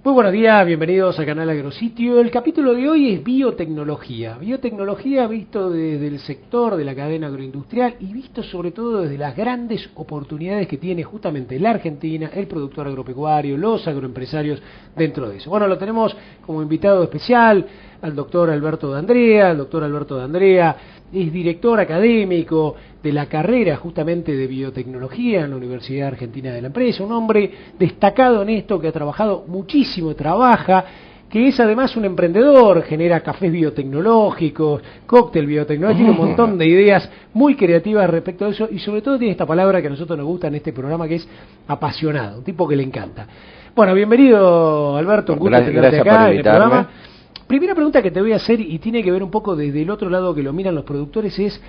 Muy buenos días, bienvenidos a Canal Agrositio. El capítulo de hoy es biotecnología. Biotecnología visto desde el sector de la cadena agroindustrial y visto sobre todo desde las grandes oportunidades que tiene justamente la Argentina, el productor agropecuario, los agroempresarios dentro de eso. Bueno, lo tenemos como invitado especial al doctor Alberto D'Andrea. El doctor Alberto D'Andrea es director académico de la carrera justamente de biotecnología en la Universidad Argentina de la Empresa, un hombre destacado en esto, que ha trabajado muchísimo, trabaja, que es además un emprendedor, genera cafés biotecnológicos, cóctel biotecnológico, tiene un montón de ideas muy creativas respecto a eso, y sobre todo tiene esta palabra que a nosotros nos gusta en este programa, que es apasionado, un tipo que le encanta. Bueno, bienvenido Alberto, un gusto tenerte acá en el programa. Primera pregunta que te voy a hacer, y tiene que ver un poco desde el otro lado que lo miran los productores, es: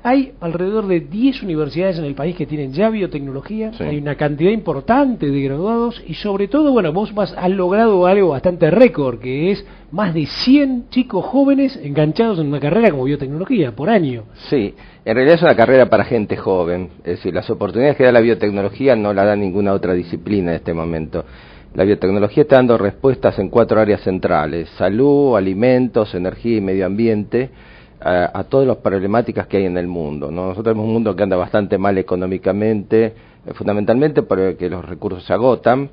hay alrededor de 10 universidades en el país que tienen ya biotecnología, sí. Hay una cantidad importante de graduados y sobre todo, bueno, vos has logrado algo bastante récord, que es más de 100 chicos jóvenes enganchados en una carrera como biotecnología por año. Sí, en realidad es una carrera para gente joven, es decir, las oportunidades que da la biotecnología no la da ninguna otra disciplina en este momento. La biotecnología está dando respuestas en 4 áreas centrales: salud, alimentos, energía y medio ambiente, a todas las problemáticas que hay en el mundo, ¿no? Nosotros tenemos un mundo que anda bastante mal económicamente, fundamentalmente porque los recursos se agotan,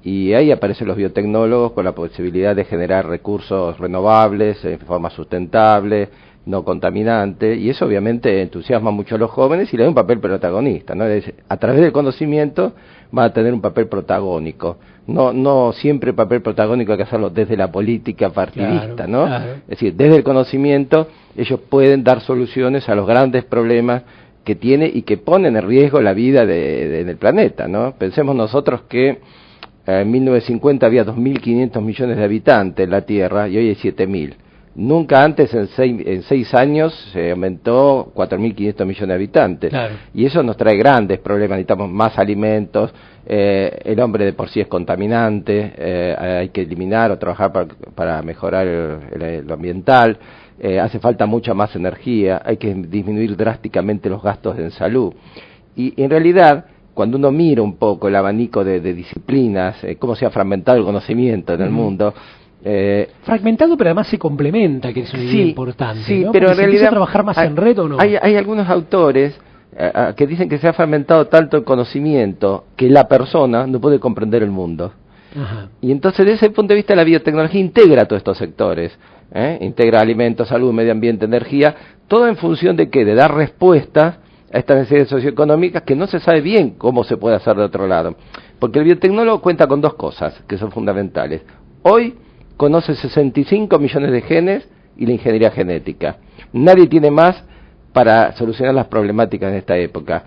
y ahí aparecen los biotecnólogos con la posibilidad de generar recursos renovables en forma sustentable, no contaminante, y eso obviamente entusiasma mucho a los jóvenes y le da un papel protagonista, ¿no? A través del conocimiento van a tener un papel protagónico. No siempre el papel protagónico hay que hacerlo desde la política partidista, claro, ¿no? Claro. Es decir, desde el conocimiento ellos pueden dar soluciones a los grandes problemas que tiene y que ponen en riesgo la vida del planeta, ¿no? Pensemos nosotros que en 1950 había 2.500 millones de habitantes en la Tierra y hoy hay 7.000. Nunca antes en 6 años se aumentó 4.500 millones de habitantes, claro. Y eso nos trae grandes problemas. Necesitamos más alimentos, el hombre de por sí es contaminante, hay que eliminar o trabajar para mejorar lo ambiental, hace falta mucha más energía, hay que disminuir drásticamente los gastos en salud. Y en realidad, cuando uno mira un poco el abanico de disciplinas, cómo se ha fragmentado el conocimiento en el mundo, fragmentado, pero además se complementa, que es una idea importante, sí, ¿no? Pero porque en realidad a trabajar más en red, ¿o no? Hay algunos autores que dicen que se ha fragmentado tanto el conocimiento que la persona no puede comprender el mundo. Ajá. Y entonces, desde ese punto de vista, la biotecnología integra todos estos sectores, integra alimentos, salud, medio ambiente, energía, todo en función de ¿qué? De dar respuestas a estas necesidades socioeconómicas que no se sabe bien cómo se puede hacer de otro lado. Porque el biotecnólogo cuenta con 2 cosas que son fundamentales. Hoy conoce 65 millones de genes y la ingeniería genética. Nadie tiene más para solucionar las problemáticas de esta época.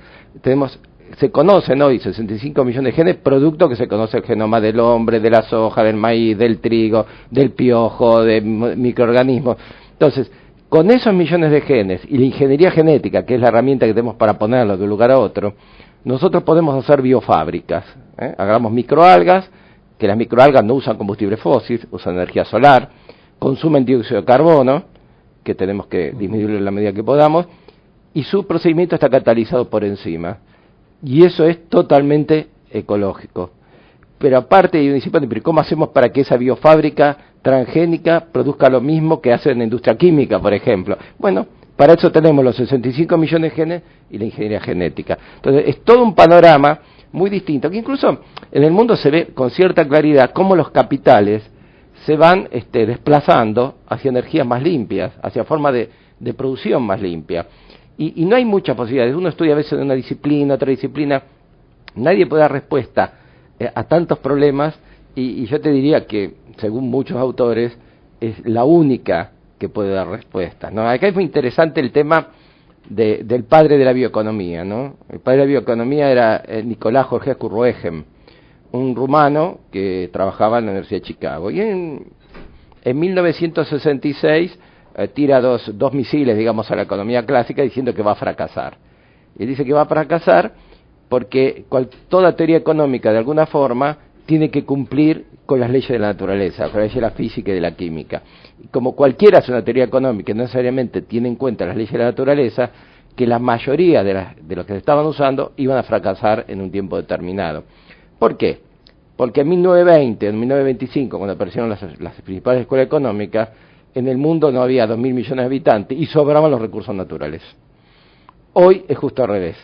Se conocen hoy 65 millones de genes, producto que se conoce el genoma del hombre, de la soja, del maíz, del trigo, del piojo, de microorganismos. Entonces, con esos millones de genes y la ingeniería genética, que es la herramienta que tenemos para ponerlo de un lugar a otro, nosotros podemos hacer biofábricas. Hagamos microalgas, que las microalgas no usan combustible fósil, usan energía solar, consumen dióxido de carbono, que tenemos que disminuirlo en la medida que podamos, y su procedimiento está catalizado por enzimas. Y eso es totalmente ecológico. Pero aparte, y ¿cómo hacemos para que esa biofábrica transgénica produzca lo mismo que hace en la industria química, por ejemplo? Bueno, para eso tenemos los 65 millones de genes y la ingeniería genética. Entonces, es todo un panorama muy distinto, que incluso en el mundo se ve con cierta claridad cómo los capitales se van desplazando hacia energías más limpias, hacia formas de producción más limpia. Y no hay muchas posibilidades. Uno estudia a veces de una disciplina, otra disciplina, nadie puede dar respuesta a tantos problemas, y yo te diría que, según muchos autores, es la única que puede dar respuestas, ¿no? Acá es muy interesante el tema del padre de la bioeconomía, ¿no? El padre de la bioeconomía era Nicolás Georgescu Roentgen, un rumano que trabajaba en la Universidad de Chicago. Y en 1966 tira dos misiles, digamos, a la economía clásica, diciendo que va a fracasar. Y dice que va a fracasar porque toda teoría económica, de alguna forma, tiene que cumplir con las leyes de la naturaleza, con las leyes de la física y de la química. Y como cualquiera hace una teoría económica que no necesariamente tiene en cuenta las leyes de la naturaleza, que la mayoría de los que se estaban usando iban a fracasar en un tiempo determinado. ¿Por qué? Porque en 1920, en 1925, cuando aparecieron las principales escuelas económicas, en el mundo no había 2.000 millones de habitantes y sobraban los recursos naturales. Hoy es justo al revés.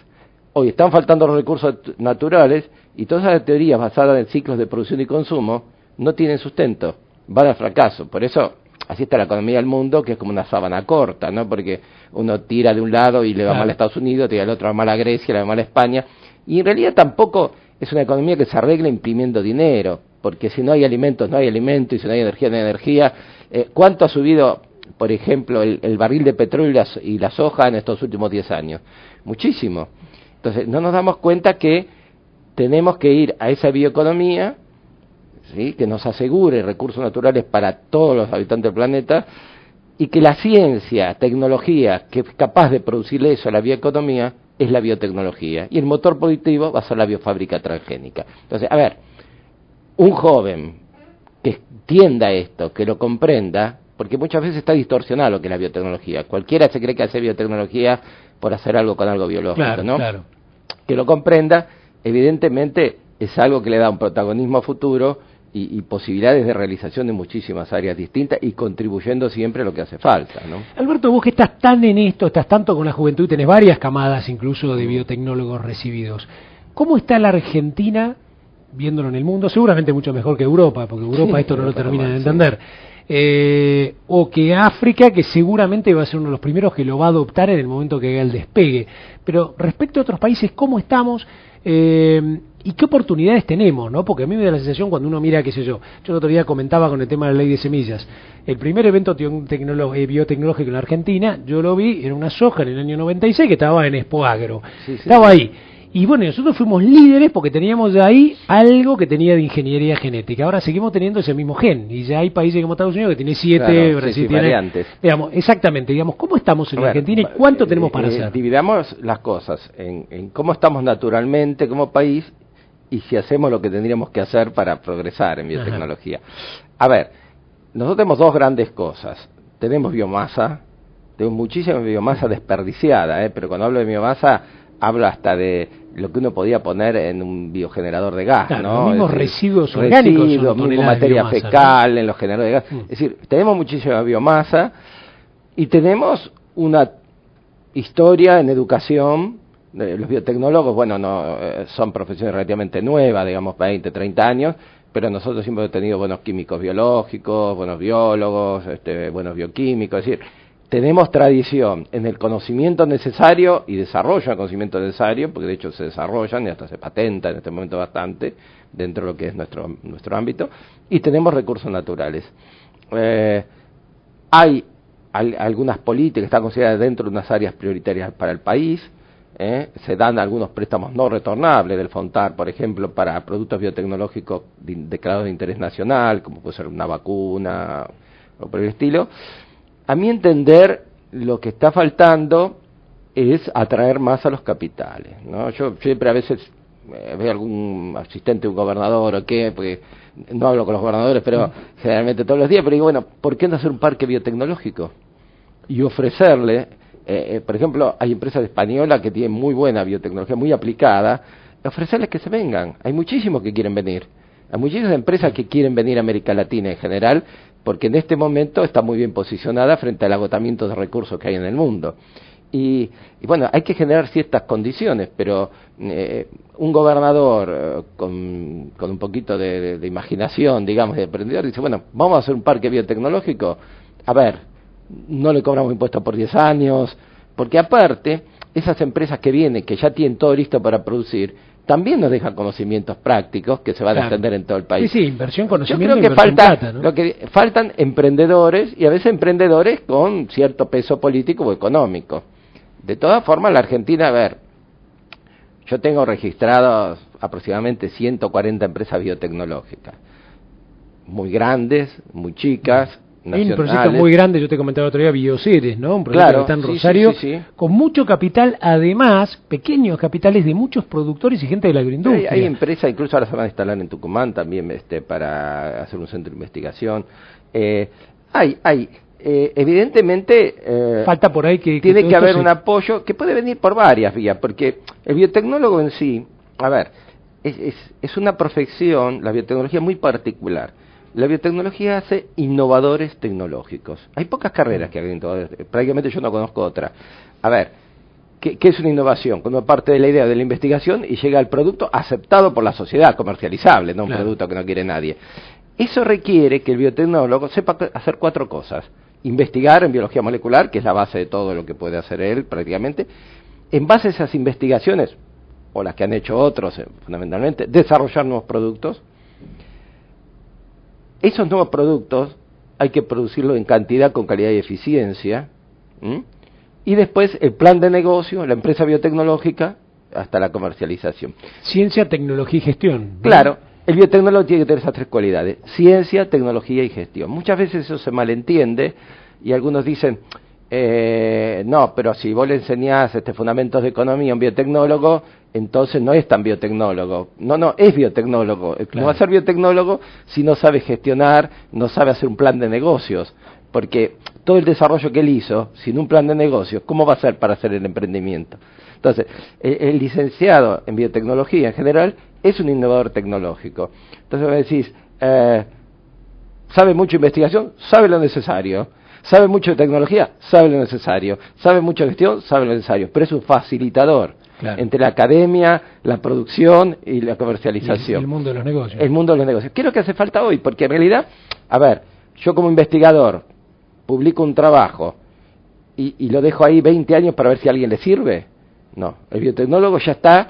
Hoy están faltando los recursos naturales y todas esas teorías basadas en ciclos de producción y consumo no tienen sustento, van al fracaso. Por eso, así está la economía del mundo, que es como una sábana corta, ¿no? Porque uno tira de un lado y le va mal a Estados Unidos, tira del otro va mal a Grecia, le va mal a España. Y en realidad tampoco es una economía que se arregla imprimiendo dinero, porque si no hay alimentos, no hay alimento, y si no hay energía, no hay energía. ¿Cuánto ha subido, por ejemplo, el barril de petróleo y la soja en estos últimos 10 años? Muchísimo. Entonces, no nos damos cuenta que tenemos que ir a esa bioeconomía, ¿sí?, que nos asegure recursos naturales para todos los habitantes del planeta, y que la ciencia, tecnología, que es capaz de producirle eso a la bioeconomía, es la biotecnología. Y el motor productivo va a ser la biofábrica transgénica. Entonces, a ver, un joven que entienda esto, que lo comprenda, porque muchas veces está distorsionado lo que es la biotecnología. Cualquiera se cree que hace biotecnología por hacer algo con algo biológico, claro, ¿no? Claro. Que lo comprenda, evidentemente es algo que le da un protagonismo a futuro y posibilidades de realización de muchísimas áreas distintas y contribuyendo siempre a lo que hace falta, ¿no? Alberto, vos que estás tan en esto, estás tanto con la juventud, tenés varias camadas incluso de biotecnólogos recibidos. ¿Cómo está la Argentina, viéndolo en el mundo? Seguramente mucho mejor que Europa, porque Europa sí, esto no lo termina de entender. Sí. O que África, que seguramente va a ser uno de los primeros que lo va a adoptar en el momento que haga el despegue. Pero respecto a otros países, ¿cómo estamos? ¿Y qué oportunidades tenemos, no? Porque a mí me da la sensación cuando uno mira, qué sé yo el otro día comentaba con el tema de la ley de semillas, el primer evento biotecnológico en la Argentina, yo lo vi, era una soja en el año 96 que estaba en Expo Agro, estaba ahí. Y bueno, nosotros fuimos líderes porque teníamos de ahí algo que tenía de ingeniería genética. Ahora seguimos teniendo ese mismo gen. Y ya hay países como Estados Unidos que tiene 7, claro, Brasil tiene variantes. Digamos, exactamente, digamos, ¿cómo estamos en Argentina y cuánto tenemos para hacer? Dividamos las cosas en cómo estamos naturalmente como país y si hacemos lo que tendríamos que hacer para progresar en biotecnología. A ver, nosotros tenemos dos grandes cosas. Tenemos biomasa, tenemos muchísima biomasa desperdiciada, pero cuando hablo de biomasa hablo hasta de lo que uno podía poner en un biogenerador de gas, claro, ¿no? Los mismos residuos orgánicos, mismo materia biomasa, fecal, ¿no?, en los generadores de gas. Es decir, tenemos muchísima biomasa y tenemos una historia en educación. Los biotecnólogos, bueno, no son profesiones relativamente nuevas, digamos 20, 30 años, pero nosotros siempre hemos tenido buenos químicos biológicos, buenos biólogos, buenos bioquímicos, es decir, tenemos tradición en el conocimiento necesario y desarrollo del conocimiento necesario, porque de hecho se desarrollan y hasta se patentan en este momento bastante dentro de lo que es nuestro ámbito, y tenemos recursos naturales. Hay algunas políticas que están consideradas dentro de unas áreas prioritarias para el país. Se dan algunos préstamos no retornables del FONTAR, por ejemplo, para productos biotecnológicos declarados de interés nacional, como puede ser una vacuna o por el estilo. A mi entender, lo que está faltando es atraer más a los capitales, ¿no? Yo siempre a veces veo algún asistente de un gobernador o qué, porque no hablo con los gobernadores, pero generalmente todos los días, pero digo, bueno, ¿por qué no hacer un parque biotecnológico? Y ofrecerle, por ejemplo, hay empresas españolas que tienen muy buena biotecnología, muy aplicada, ofrecerles que se vengan. Hay muchísimos que quieren venir. Hay muchísimas empresas que quieren venir a América Latina en general, porque en este momento está muy bien posicionada frente al agotamiento de recursos que hay en el mundo. Y bueno, hay que generar ciertas condiciones, pero un gobernador con un poquito de imaginación, digamos, de emprendedor, dice, bueno, vamos a hacer un parque biotecnológico, a ver, no le cobramos impuestos por 10 años, porque aparte, esas empresas que vienen, que ya tienen todo listo para producir, también nos dejan conocimientos prácticos que se van a extender en todo el país. Sí, inversión, conocimiento. Yo creo que falta, ¿no? Faltan emprendedores, y a veces emprendedores con cierto peso político o económico. De todas formas, la Argentina, a ver, yo tengo registrados aproximadamente 140 empresas biotecnológicas, muy grandes, muy chicas, hay un proyecto muy grande, yo te comentaba el otro día, Bioceres, ¿no? Un proyecto que está en Rosario, con mucho capital, además, pequeños capitales de muchos productores y gente de la agroindustria. Hay empresas, incluso ahora se van a instalar en Tucumán también, para hacer un centro de investigación. Evidentemente, falta por ahí que tiene que haber un apoyo que puede venir por varias vías, porque el biotecnólogo en sí, a ver, es una profesión, la biotecnología, muy particular. La biotecnología hace innovadores tecnológicos. Hay pocas carreras que hagan innovadores, prácticamente yo no conozco otra. A ver, ¿qué es una innovación? Cuando parte de la idea de la investigación y llega al producto aceptado por la sociedad, comercializable, no un producto que no quiere nadie. Eso requiere que el biotecnólogo sepa hacer 4 cosas. Investigar en biología molecular, que es la base de todo lo que puede hacer él prácticamente. En base a esas investigaciones, o las que han hecho otros fundamentalmente, desarrollar nuevos productos. Esos nuevos productos hay que producirlos en cantidad, con calidad y eficiencia. Y después el plan de negocio, la empresa biotecnológica, hasta la comercialización. Ciencia, tecnología y gestión, ¿no? Claro, el biotecnólogo tiene que tener esas 3 cualidades: ciencia, tecnología y gestión. Muchas veces eso se malentiende y algunos dicen, no, pero si vos le enseñás fundamentos de economía a un biotecnólogo, entonces no es tan biotecnólogo. No, es biotecnólogo. Claro. No va a ser biotecnólogo si no sabe gestionar, no sabe hacer un plan de negocios. Porque todo el desarrollo que él hizo, sin un plan de negocios, ¿cómo va a ser para hacer el emprendimiento? Entonces, el licenciado en biotecnología en general es un innovador tecnológico. Entonces me decís, ¿sabe mucho de investigación? Sabe lo necesario. ¿Sabe mucho de tecnología? Sabe lo necesario. ¿Sabe mucho de gestión? Sabe lo necesario. Pero es un facilitador. Claro. Entre la academia, la producción y la comercialización. Y el mundo de los negocios. El mundo de los negocios. ¿Qué es lo que hace falta hoy? Porque en realidad, a ver, yo como investigador publico un trabajo y lo dejo ahí 20 años para ver si a alguien le sirve. No, el biotecnólogo ya está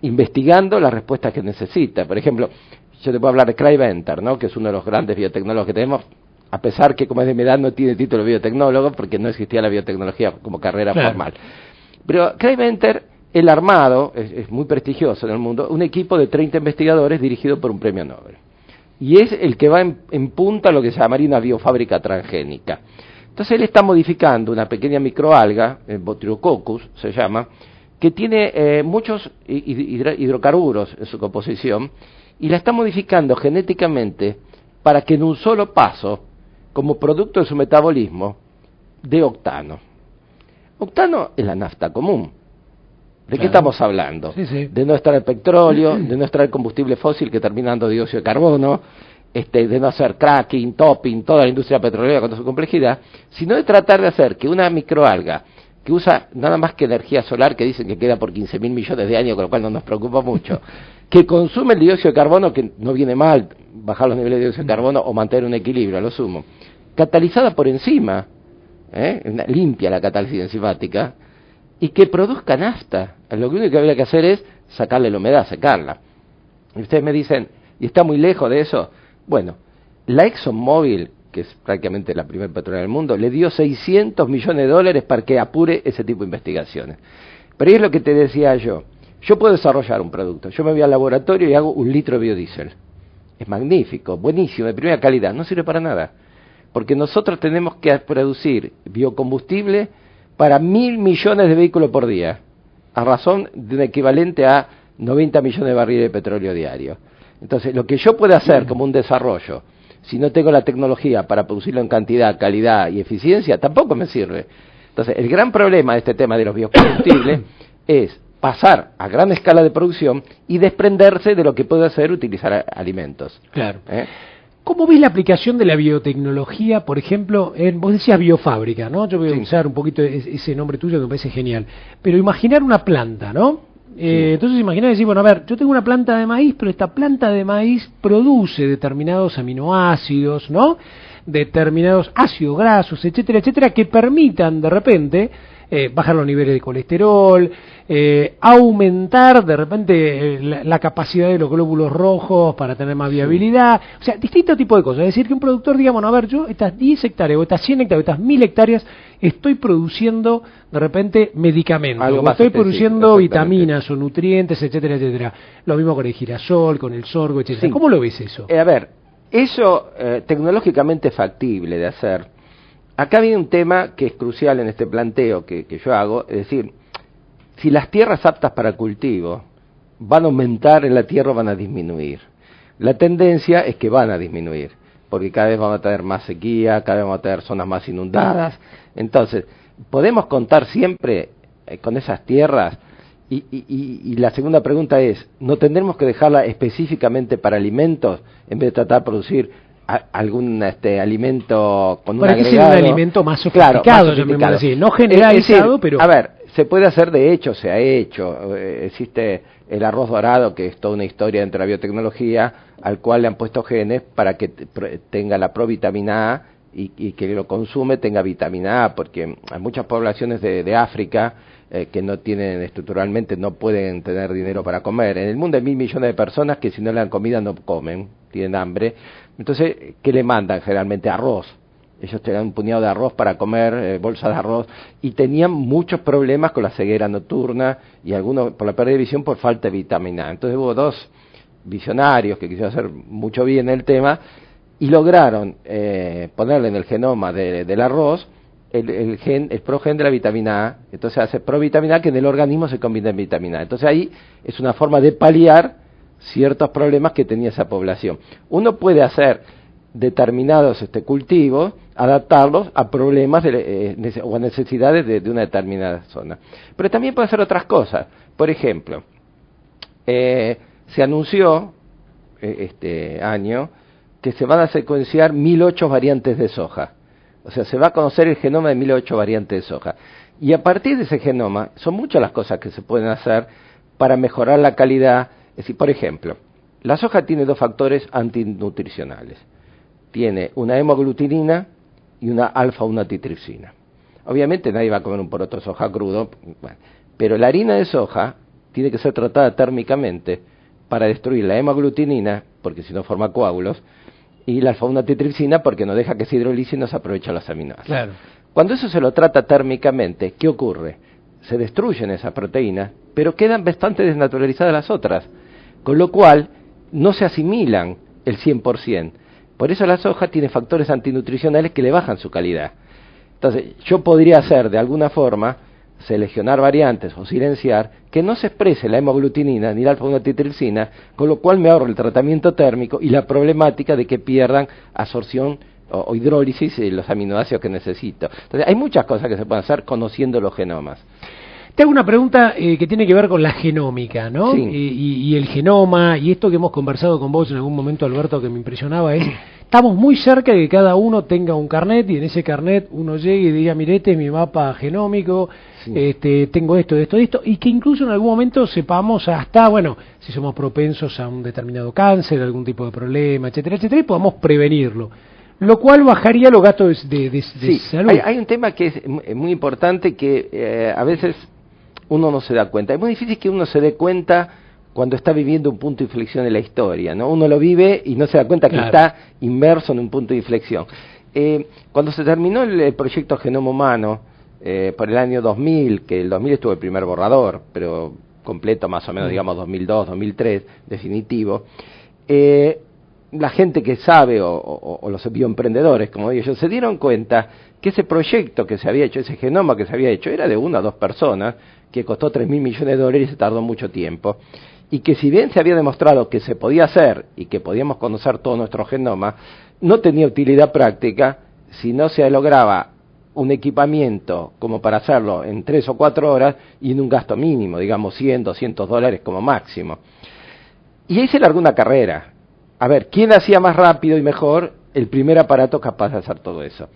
investigando las respuestas que necesita. Por ejemplo, yo te puedo hablar de Craig Venter, ¿no?, que es uno de los grandes biotecnólogos que tenemos, a pesar que como es de mi edad no tiene título de biotecnólogo porque no existía la biotecnología como carrera formal. Pero Craig Venter, el armado, es muy prestigioso en el mundo, un equipo de 30 investigadores dirigido por un premio Nobel. Y es el que va en punta a lo que se llamaría una biofábrica transgénica. Entonces él está modificando una pequeña microalga, Botryococcus se llama, que tiene muchos hidrocarburos en su composición, y la está modificando genéticamente para que en un solo paso, como producto de su metabolismo, dé octano. Octano es la nafta común. ¿De qué estamos hablando? Sí, sí. De no extraer petróleo, de no extraer combustible fósil que termina dando dióxido de carbono, de no hacer cracking, topping, toda la industria petrolera con toda su complejidad, sino de tratar de hacer que una microalga que usa nada más que energía solar, que dicen que queda por 15.000 millones de años, con lo cual no nos preocupa mucho, que consume el dióxido de carbono, que no viene mal bajar los niveles de dióxido de carbono o mantener un equilibrio, a lo sumo, catalizada por enzima, limpia la catálisis enzimática, y que produzca nafta. Lo único que habría que hacer es sacarle la humedad, secarla. Y ustedes me dicen, ¿y está muy lejos de eso? Bueno, la ExxonMobil, que es prácticamente la primera petrolera del mundo, le dio $600 millones para que apure ese tipo de investigaciones. Pero ahí es lo que te decía yo. Yo puedo desarrollar un producto. Yo me voy al laboratorio y hago 1 litro de biodiesel. Es magnífico, buenísimo, de primera calidad. No sirve para nada. Porque nosotros tenemos que producir biocombustible para 1.000 millones de vehículos por día, a razón de un equivalente a 90 millones de barriles de petróleo diario. Entonces, lo que yo pueda hacer como un desarrollo, si no tengo la tecnología para producirlo en cantidad, calidad y eficiencia, tampoco me sirve. Entonces, el gran problema de este tema de los biocombustibles es pasar a gran escala de producción y desprenderse de lo que puede hacer utilizar alimentos. Claro. ¿Cómo ves la aplicación de la biotecnología, por ejemplo, vos decías biofábrica, ¿no? Yo voy a usar un poquito ese nombre tuyo que me parece genial. Pero imaginar una planta, ¿no? Entonces imaginar decir, bueno, a ver, yo tengo una planta de maíz, pero esta planta de maíz produce determinados aminoácidos, ¿no?, determinados ácidos grasos, etcétera, etcétera, que permitan de repente bajar los niveles de colesterol, aumentar de repente la capacidad de los glóbulos rojos para tener más viabilidad, o sea, distintos tipos de cosas. Es decir, que un productor diga, bueno, a ver, yo estas 10 hectáreas, o estas 100 hectáreas, o estas 1000 hectáreas, estoy produciendo de repente medicamentos, o estoy produciendo vitaminas o nutrientes, etcétera, etcétera. Lo mismo con el girasol, con el sorgo, etcétera. Sí. ¿Cómo lo ves eso? A ver, eso tecnológicamente factible de hacer. Acá viene un tema que es crucial en este planteo que yo hago, es decir, si las tierras aptas para cultivo van a aumentar en la tierra o van a disminuir. La tendencia es que van a disminuir, porque cada vez vamos a tener más sequía, cada vez vamos a tener zonas más inundadas. Entonces, podemos contar siempre con esas tierras Y la segunda pregunta es, ¿no tendremos que dejarla específicamente para alimentos en vez de tratar de producir algún alimento con un agregado? Para que sea un alimento más sofisticado, claro, así, no generalizado, pero... A ver, se puede hacer, de hecho, se ha hecho. Existe el arroz dorado, que es toda una historia dentro de la biotecnología, al cual le han puesto genes para que tenga la provitamina A y que lo consume tenga vitamina A, porque hay muchas poblaciones de África que no tienen estructuralmente, no pueden tener dinero para comer. En el mundo hay 1.000 millones de personas que si no le dan comida no comen, tienen hambre. Entonces, ¿qué le mandan generalmente? Arroz. Ellos tenían un puñado de arroz para comer, bolsas de arroz, y tenían muchos problemas con la ceguera nocturna y algunos por la pérdida de visión por falta de vitamina A. Entonces hubo dos visionarios que quisieron hacer mucho bien el tema y lograron ponerle en el genoma del arroz el progen de la vitamina A. Entonces hace provitamina A, que en el organismo se convierte en vitamina A. Entonces ahí es una forma de paliar ciertos problemas que tenía esa población. Uno puede hacer determinados cultivos, adaptarlos a problemas o a necesidades de una determinada zona. Pero también puede hacer otras cosas. Por ejemplo, se anunció este año que se van a secuenciar 1.008 variantes de soja. O sea, se va a conocer el genoma de 1.008 variantes de soja. Y a partir de ese genoma, son muchas las cosas que se pueden hacer para mejorar la calidad. Es decir, por ejemplo, la soja tiene dos factores antinutricionales. Tiene una hemoglutinina y una alfa-1-antitripsina. Obviamente nadie va a comer un poroto de soja crudo, pero la harina de soja tiene que ser tratada térmicamente para destruir la hemaglutinina, porque si no forma coágulos, y la alfa-1-antitripsina porque no deja que se hidrolice y no se aprovecha los aminoácidos. Claro. Cuando eso se lo trata térmicamente, ¿qué ocurre? Se destruyen esas proteínas, pero quedan bastante desnaturalizadas las otras, con lo cual no se asimilan el 100%. Por eso la soja tiene factores antinutricionales que le bajan su calidad. Entonces, yo podría hacer de alguna forma, seleccionar variantes o silenciar, que no se exprese la hemoglutinina ni la alfa-1-antitripsina, con lo cual me ahorro el tratamiento térmico y la problemática de que pierdan absorción o hidrólisis de los aminoácidos que necesito. Entonces, hay muchas cosas que se pueden hacer conociendo los genomas. Te hago una pregunta que tiene que ver con la genómica, ¿no? Sí. Y el genoma, y esto que hemos conversado con vos en algún momento, Alberto, que me impresionaba es, estamos muy cerca de que cada uno tenga un carnet, y en ese carnet uno llegue y diga, mire, este es mi mapa genómico, sí, tengo esto, y que incluso en algún momento sepamos hasta, bueno, si somos propensos a un determinado cáncer, algún tipo de problema, etcétera, etcétera, y podamos prevenirlo. Lo cual bajaría los gastos de salud. Hay un tema que es muy importante que a veces uno no se da cuenta. Es muy difícil que uno se dé cuenta cuando está viviendo un punto de inflexión en la historia, ¿no? Uno lo vive y no se da cuenta que está inmerso en un punto de inflexión. Cuando se terminó el proyecto Genoma Humano, por el año 2000, que el 2000 estuvo el primer borrador, pero completo más o menos, digamos 2002, 2003, definitivo, la gente que sabe, o los bioemprendedores, como digo yo, se dieron cuenta que ese proyecto que se había hecho, ese genoma que se había hecho, era de 1 a 2 personas, que costó $3.000 millones y se tardó mucho tiempo, y que si bien se había demostrado que se podía hacer y que podíamos conocer todo nuestro genoma, no tenía utilidad práctica si no se lograba un equipamiento como para hacerlo en 3 o 4 horas y en un gasto mínimo, digamos $100, $200 como máximo. Y ahí se largó una carrera. A ver, ¿quién hacía más rápido y mejor el primer aparato capaz de hacer todo eso?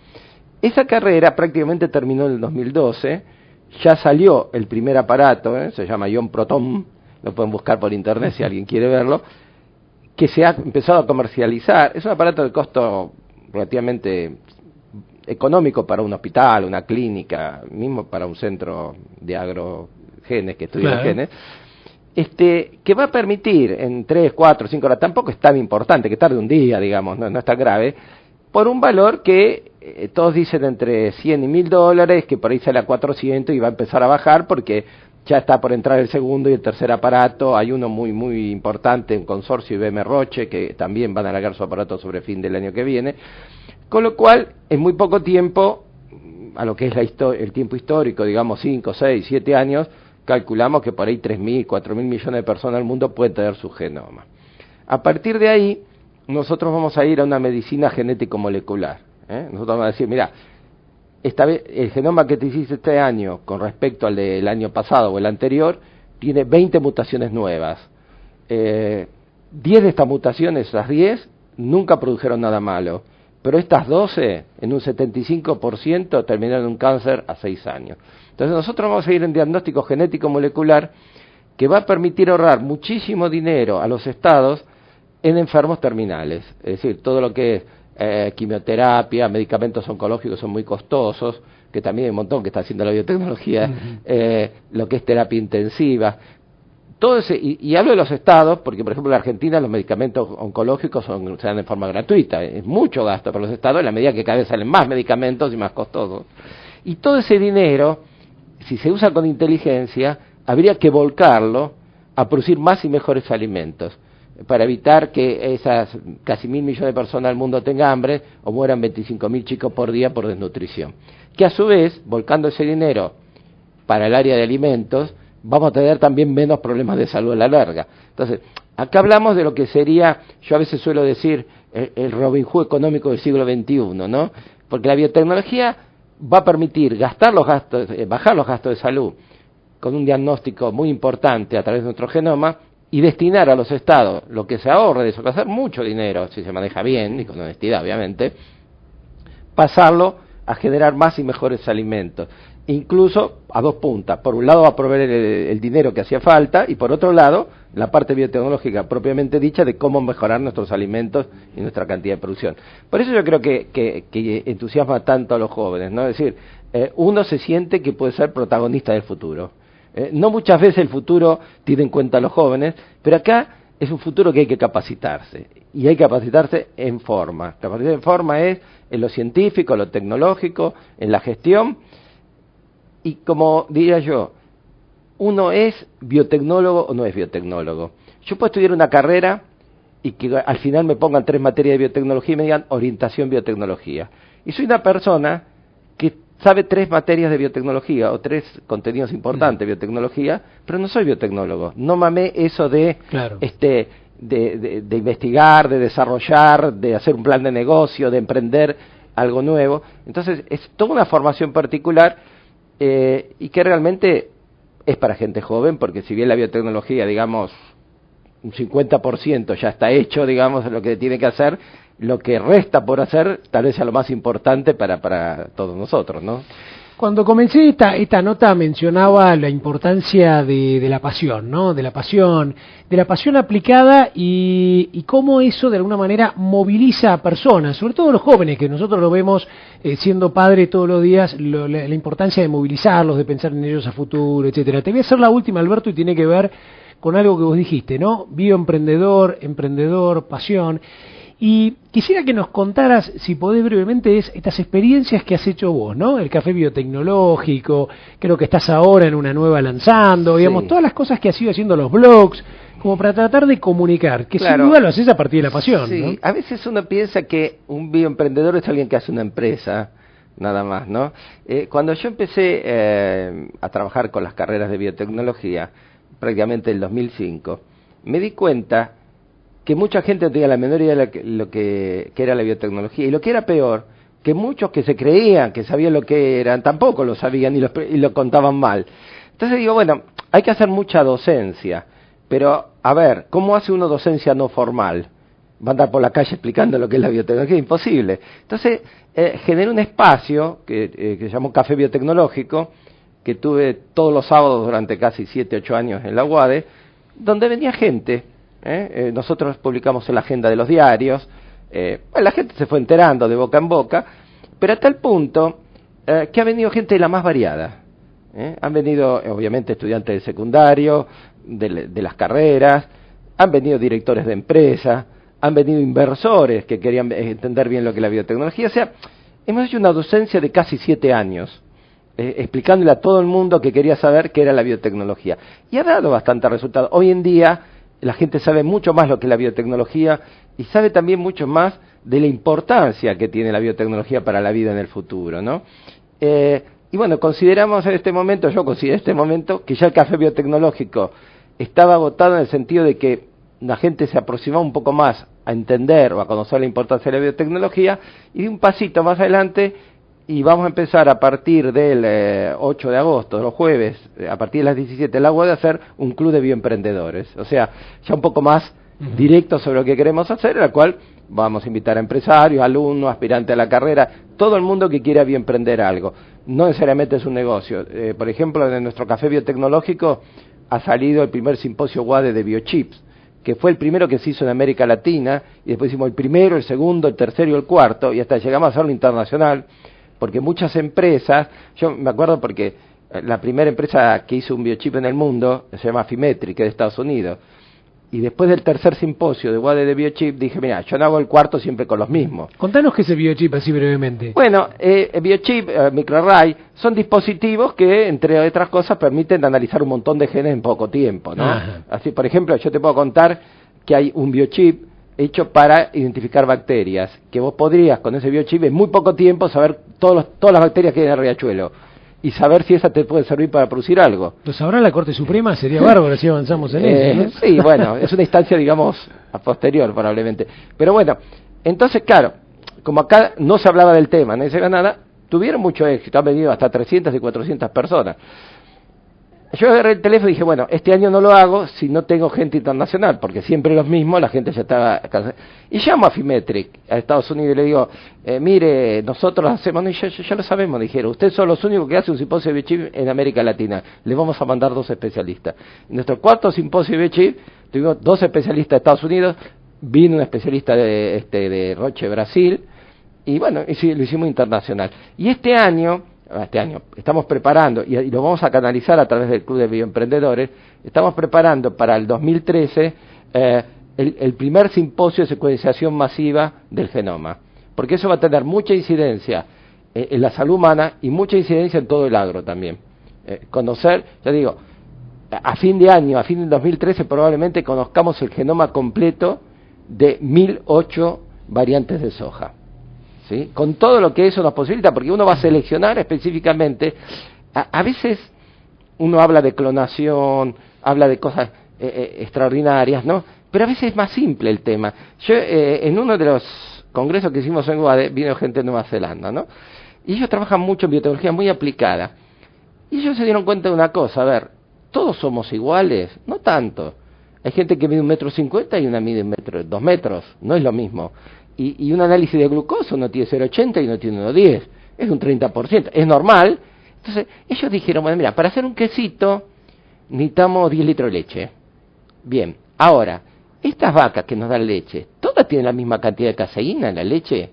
Esa carrera prácticamente terminó en el 2012, ya salió el primer aparato, se llama Ion Proton, lo pueden buscar por internet si alguien quiere verlo, que se ha empezado a comercializar. Es un aparato de costo relativamente económico para un hospital, una clínica, mismo para un centro de agrogenes que estudia genes, que va a permitir en 3, 4, 5 horas, tampoco es tan importante, que tarde un día, digamos, no es tan grave, por un valor que todos dicen entre $100 y $1.000, que por ahí sale a 400 y va a empezar a bajar porque ya está por entrar el segundo y el tercer aparato. Hay uno muy muy importante, un consorcio IBM Roche, que también van a largar su aparato sobre fin del año que viene, con lo cual en muy poco tiempo, a lo que es el tiempo histórico, digamos 5, 6, 7 años, calculamos que por ahí 3.000, 4.000 millones de personas del mundo pueden tener su genoma. A partir de ahí, nosotros vamos a ir a una medicina genético-molecular. Nosotros vamos a decir, mira, esta vez el genoma que te hiciste este año con respecto al del año pasado o el anterior tiene 20 mutaciones nuevas. 10 de estas mutaciones, esas 10, nunca produjeron nada malo. Pero estas 12, en un 75%, terminaron en un cáncer a 6 años. Entonces nosotros vamos a ir en diagnóstico genético molecular que va a permitir ahorrar muchísimo dinero a los estados en enfermos terminales. Es decir, todo lo que es quimioterapia, medicamentos oncológicos son muy costosos, que también hay un montón que está haciendo la biotecnología, lo que es terapia intensiva. Todo ese, y hablo de los estados, porque por ejemplo en la Argentina los medicamentos oncológicos se dan de forma gratuita, es mucho gasto para los estados en la medida que cada vez salen más medicamentos y más costosos. Y todo ese dinero, si se usa con inteligencia, habría que volcarlo a producir más y mejores alimentos, para evitar que esas casi 1.000 millones de personas del mundo tengan hambre o mueran 25.000 chicos por día por desnutrición. Que a su vez, volcando ese dinero para el área de alimentos, vamos a tener también menos problemas de salud a la larga. Entonces, acá hablamos de lo que sería, yo a veces suelo decir, el Robin Hood económico del siglo XXI, ¿no? Porque la biotecnología va a permitir bajar los gastos de salud con un diagnóstico muy importante a través de nuestro genoma y destinar a los estados lo que se ahorre de eso, va a ser mucho dinero, si se maneja bien y con honestidad, obviamente, pasarlo a generar más y mejores alimentos. Incluso a dos puntas. Por un lado va a proveer el dinero que hacía falta y por otro lado la parte biotecnológica propiamente dicha de cómo mejorar nuestros alimentos y nuestra cantidad de producción. Por eso yo creo que entusiasma tanto a los jóvenes, ¿no? Es decir, uno se siente que puede ser protagonista del futuro. No muchas veces el futuro tiene en cuenta a los jóvenes, pero acá es un futuro que hay que capacitarse. Y hay que capacitarse en forma. Capacitarse en forma es en lo científico, en lo tecnológico, en la gestión. Y como diría yo, uno es biotecnólogo o no es biotecnólogo. Yo puedo estudiar una carrera y que al final me pongan 3 materias de biotecnología y me digan orientación biotecnología. Y soy una persona que sabe 3 materias de biotecnología o 3 contenidos importantes de biotecnología, pero no soy biotecnólogo. No mamé eso de, claro, de investigar, de desarrollar, de hacer un plan de negocio, de emprender algo nuevo. Entonces es toda una formación particular y que realmente es para gente joven, porque si bien la biotecnología, digamos, un 50% ya está hecho, digamos, lo que tiene que hacer, lo que resta por hacer tal vez sea lo más importante para todos nosotros, ¿no? Cuando comencé esta nota mencionaba la importancia de la pasión, ¿no? De la pasión aplicada y cómo eso de alguna manera moviliza a personas, sobre todo los jóvenes, que nosotros lo vemos siendo padre todos los días, la importancia de movilizarlos, de pensar en ellos a futuro, etcétera. Te voy a hacer la última, Alberto, y tiene que ver con algo que vos dijiste, ¿no? Bioemprendedor, emprendedor, pasión. Y quisiera que nos contaras, si podés brevemente, estas experiencias que has hecho vos, ¿no? El café biotecnológico, creo que estás ahora en una nueva lanzando, digamos, sí, todas las cosas que has ido haciendo, los blogs, como para tratar de comunicar, que claro, sin duda lo haces a partir de la pasión, sí, ¿no? A veces uno piensa que un bioemprendedor es alguien que hace una empresa, nada más, ¿no? Cuando yo empecé a trabajar con las carreras de biotecnología, prácticamente en el 2005, me di cuenta que mucha gente no tenía la menor idea de lo que era la biotecnología. Y lo que era peor, que muchos que se creían que sabían lo que eran, tampoco lo sabían y lo contaban mal. Entonces digo, bueno, hay que hacer mucha docencia. Pero, a ver, ¿cómo hace uno docencia no formal? Va a andar por la calle explicando lo que es la biotecnología, imposible. Entonces, generé un espacio que se llamó Café Biotecnológico, que tuve todos los sábados durante casi 7, 8 años en la UADE, donde venía gente. Nosotros publicamos en la agenda de los diarios, la gente se fue enterando de boca en boca, pero hasta el punto que ha venido gente de la más variada. Han venido, obviamente, estudiantes del secundario, de las carreras, han venido directores de empresas, han venido inversores que querían entender bien lo que es la biotecnología. O sea, hemos hecho una docencia de casi 7 años, explicándole a todo el mundo que quería saber qué era la biotecnología. Y ha dado bastante resultado. Hoy en día la gente sabe mucho más lo que es la biotecnología y sabe también mucho más de la importancia que tiene la biotecnología para la vida en el futuro, ¿no? Y bueno, consideramos en este momento, yo considero en este momento, que ya el café biotecnológico estaba agotado en el sentido de que la gente se aproximaba un poco más a entender o a conocer la importancia de la biotecnología, y de un pasito más adelante y vamos a empezar a partir del 8 de agosto, los jueves, a partir de las 17 en la UADE, a hacer un club de bioemprendedores. O sea, ya un poco más directo sobre lo que queremos hacer, en la cual vamos a invitar a empresarios, alumnos, aspirantes a la carrera, todo el mundo que quiera bioemprender algo. No necesariamente es un negocio. Por ejemplo, en nuestro café biotecnológico ha salido el primer simposio UADE de biochips, que fue el primero que se hizo en América Latina, y después hicimos el primero, el segundo, el tercero y el cuarto, y hasta llegamos a hacerlo internacional, porque muchas empresas, yo me acuerdo porque la primera empresa que hizo un biochip en el mundo se llama Affymetrix, que es de Estados Unidos, y después del tercer simposio de UADE de biochip dije, mira, yo no hago el cuarto siempre con los mismos. Contanos qué es el biochip así brevemente. Bueno, el biochip, microarray, son dispositivos que, entre otras cosas, permiten analizar un montón de genes en poco tiempo, ¿no? Ajá. Así, por ejemplo, yo te puedo contar que hay un biochip hecho para identificar bacterias, que vos podrías con ese biochip en muy poco tiempo saber todas las bacterias que hay en el riachuelo y saber si esa te puede servir para producir algo. ¿Lo sabrá la Corte Suprema? Sería bárbaro si avanzamos en eso, ¿no? Sí, bueno, es una instancia, digamos, a posterior probablemente. Pero bueno, entonces, claro, como acá no se hablaba del tema, no se ve nada, tuvieron mucho éxito, han venido hasta 300 y 400 personas. Yo agarré el teléfono y dije, bueno, este año no lo hago si no tengo gente internacional, porque siempre los mismos, la gente ya estaba cansada. Y llamo a Affymetrix, a Estados Unidos, y le digo, mire, nosotros hacemos, no, y ya lo sabemos, dijeron, ustedes son los únicos que hacen un simposio de biochip en América Latina, le vamos a mandar 2 especialistas. En nuestro cuarto simposio de biochip, tuvimos 2 especialistas de Estados Unidos, vino un especialista de Roche, Brasil, y bueno, lo hicimos internacional. Y este año estamos preparando, y lo vamos a canalizar a través del Club de Bioemprendedores, estamos preparando para el 2013 el primer simposio de secuenciación masiva del genoma, porque eso va a tener mucha incidencia en la salud humana y mucha incidencia en todo el agro también. Conocer, ya digo, a fin de año, a fin del 2013 probablemente conozcamos el genoma completo de 1008 variantes de soja. ¿Sí? Con todo lo que eso nos posibilita, porque uno va a seleccionar específicamente, a veces uno habla de clonación, habla de cosas extraordinarias, ¿no? Pero a veces es más simple el tema. Yo, en uno de los congresos que hicimos en UADE, vino gente de Nueva Zelanda, ¿no? Y ellos trabajan mucho en biotecnología muy aplicada. Y ellos se dieron cuenta de una cosa, a ver, todos somos iguales, no tanto. Hay gente que mide 1,50 m y una mide 2 metros, no es lo mismo. Y un análisis de glucosa, uno tiene 0,80 y uno tiene 1,10, es un 30%, es normal. Entonces, ellos dijeron, bueno, mira, para hacer un quesito necesitamos 10 litros de leche. Bien, ahora, estas vacas que nos dan leche, ¿todas tienen la misma cantidad de caseína en la leche?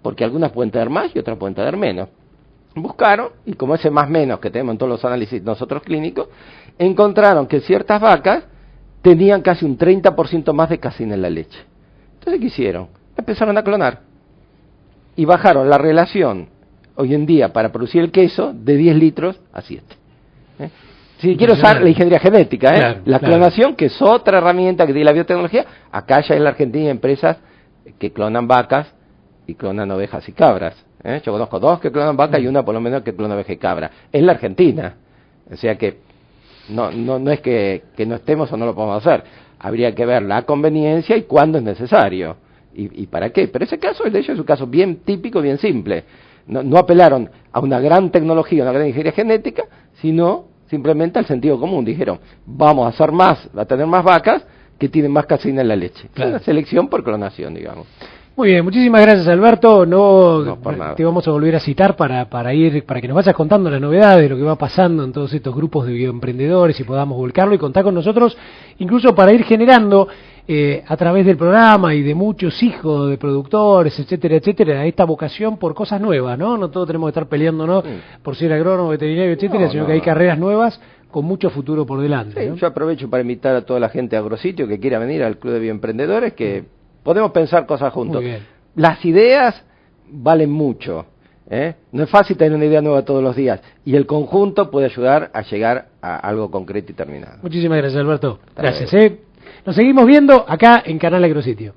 Porque algunas pueden tener más y otras pueden tener menos. Buscaron, y como ese más menos que tenemos en todos los análisis nosotros clínicos, encontraron que ciertas vacas tenían casi un 30% más de caseína en la leche. Entonces, ¿qué hicieron? Empezaron a clonar y bajaron la relación hoy en día para producir el queso de 10 litros a 7. Si quiero usar la ingeniería genética, claro, la clonación, que es otra herramienta que tiene la biotecnología, acá ya en la Argentina hay empresas que clonan vacas y clonan ovejas y cabras. Yo conozco 2 que clonan vacas y una por lo menos que clona oveja y cabra. En la Argentina. O sea que no es que no estemos o no lo podemos hacer. Habría que ver la conveniencia y cuándo es necesario. ¿Y para qué? Pero ese caso, el de ellos, es un caso bien típico, bien simple. No apelaron a una gran tecnología, una gran ingeniería genética, sino simplemente al sentido común. Dijeron, vamos a hacer más, a tener más vacas que tienen más caseína en la leche. Claro. Es una selección por clonación, digamos. Muy bien, muchísimas gracias, Alberto. No por nada. Te vamos a volver a citar para que nos vayas contando las novedades, lo que va pasando en todos estos grupos de bioemprendedores y podamos volcarlo y contar con nosotros, incluso para ir generando a través del programa y de muchos hijos de productores, etcétera, etcétera, esta vocación por cosas nuevas, ¿no? No todos tenemos que estar peleándonos por ser agrónomo, veterinario, etcétera, sino que hay carreras nuevas con mucho futuro por delante. Sí, ¿no? Yo aprovecho para invitar a toda la gente de Agrositio que quiera venir al Club de Bioemprendedores, que podemos pensar cosas juntos. Muy bien. Las ideas valen mucho. No es fácil tener una idea nueva todos los días, y el conjunto puede ayudar a llegar a algo concreto y terminado. Muchísimas gracias, Alberto. Gracias. Nos seguimos viendo acá en Canal Agrositio.